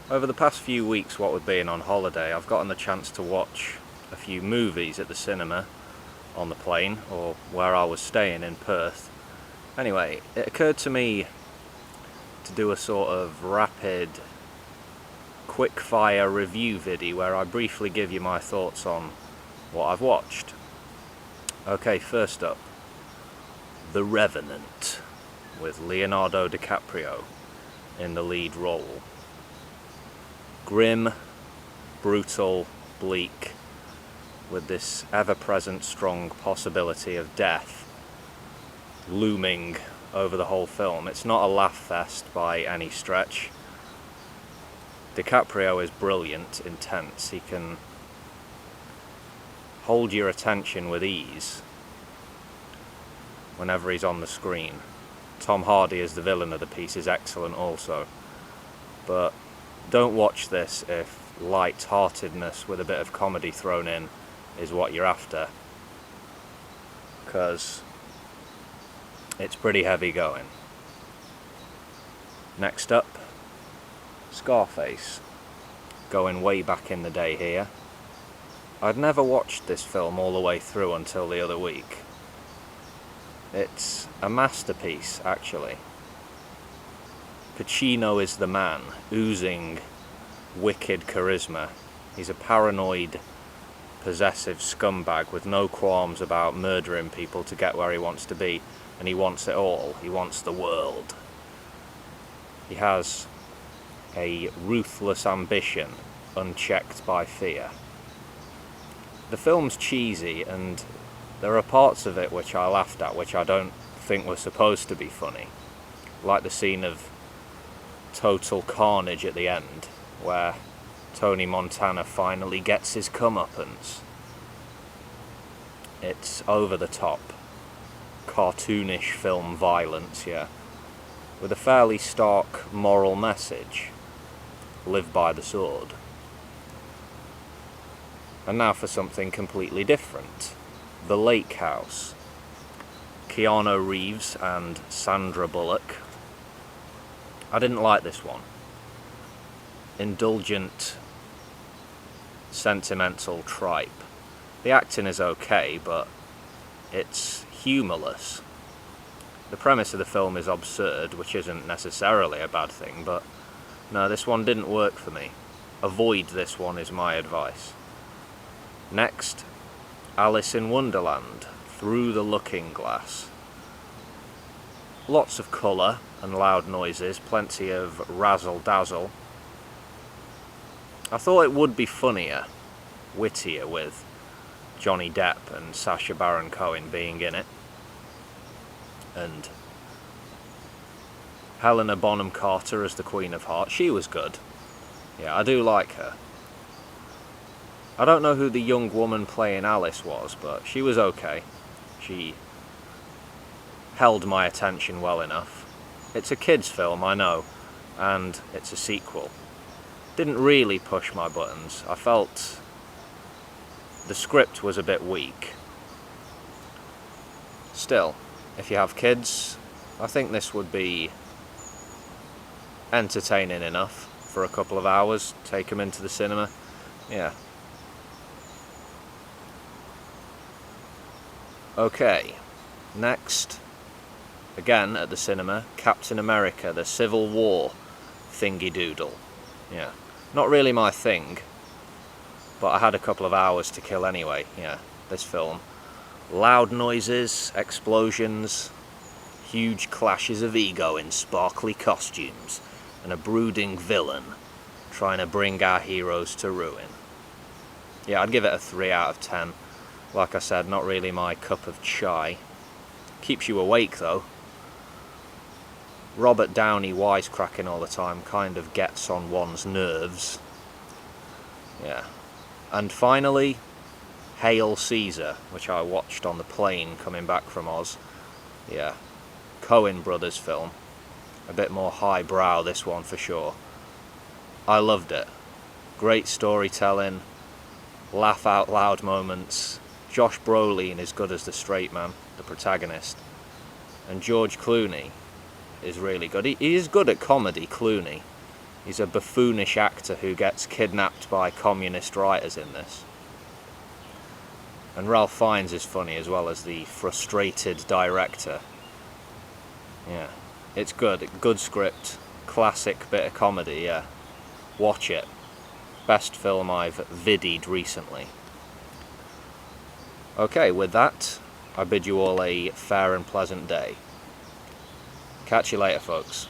Over the past few weeks, what with being on holiday, I've gotten the chance to watch a few movies at the cinema, on the plane, or where I was staying in Perth. Anyway, it occurred to me to do a sort of rapid, quick-fire review video where I briefly give you my thoughts on what I've watched. Okay, first up, The Revenant, with Leonardo DiCaprio in the lead role. Grim, brutal, bleak, with this ever-present strong possibility of death looming over the whole film. It's not a laugh fest by any stretch. DiCaprio is brilliant, intense. He can hold your attention with ease whenever he's on the screen. Tom Hardy as the villain of the piece is excellent also. But don't watch this if light-heartedness with a bit of comedy thrown in is what you're after, because it's pretty heavy going. Next up, Scarface, going way back in the day here. I'd never watched this film all the way through until the other week. It's a masterpiece, actually. Pacino is the man, oozing wicked charisma. He's a paranoid, possessive scumbag with no qualms about murdering people to get where he wants to be, and he wants it all. He wants the world. He has a ruthless ambition, unchecked by fear. The film's cheesy, and there are parts of it which I laughed at, which I don't think were supposed to be funny. Like the scene of total carnage at the end, where Tony Montana finally gets his comeuppance. It's over the top, cartoonish film violence, yeah, with a fairly stark moral message: live by the sword. And now for something completely different. The Lake House. Keanu Reeves and Sandra Bullock. I didn't like this one. Indulgent, sentimental tripe. The acting is okay, but it's humourless. The premise of the film is absurd, which isn't necessarily a bad thing, but no, this one didn't work for me. Avoid this one is my advice. Next, Alice in Wonderland, Through the Looking Glass. Lots of colour and loud noises, plenty of razzle-dazzle. I thought it would be funnier, wittier, with Johnny Depp and Sacha Baron Cohen being in it. And Helena Bonham Carter as the Queen of Hearts. She was good. Yeah, I do like her. I don't know who the young woman playing Alice was, but she was okay. She held my attention well enough. It's a kids' film, I know, and it's a sequel. Didn't really push my buttons. I felt the script was a bit weak. Still, if you have kids, I think this would be entertaining enough for a couple of hours. Take them into the cinema. Yeah. Okay, next, again at the cinema, Captain America, the Civil War thingy-doodle. Yeah, not really my thing, but I had a couple of hours to kill anyway. Yeah, this film. Loud noises, explosions, huge clashes of ego in sparkly costumes, and a brooding villain trying to bring our heroes to ruin. Yeah, I'd give it a 3 out of 10. Like I said, not really my cup of chai. Keeps you awake though. Robert Downey wisecracking all the time kind of gets on one's nerves. Yeah. And finally, Hail Caesar, which I watched on the plane coming back from Oz. Yeah. Coen Brothers film. A bit more highbrow, this one for sure. I loved it. Great storytelling, laugh out loud moments. Josh Brolin is good as the straight man, the protagonist. And George Clooney is really good. He is good at comedy, Clooney. He's a buffoonish actor who gets kidnapped by communist writers in this. And Ralph Fiennes is funny as well as the frustrated director. Yeah, it's good. Good script. Classic bit of comedy, yeah. Watch it. Best film I've vidied recently. Okay, with that, I bid you all a fair and pleasant day. Catch you later, folks.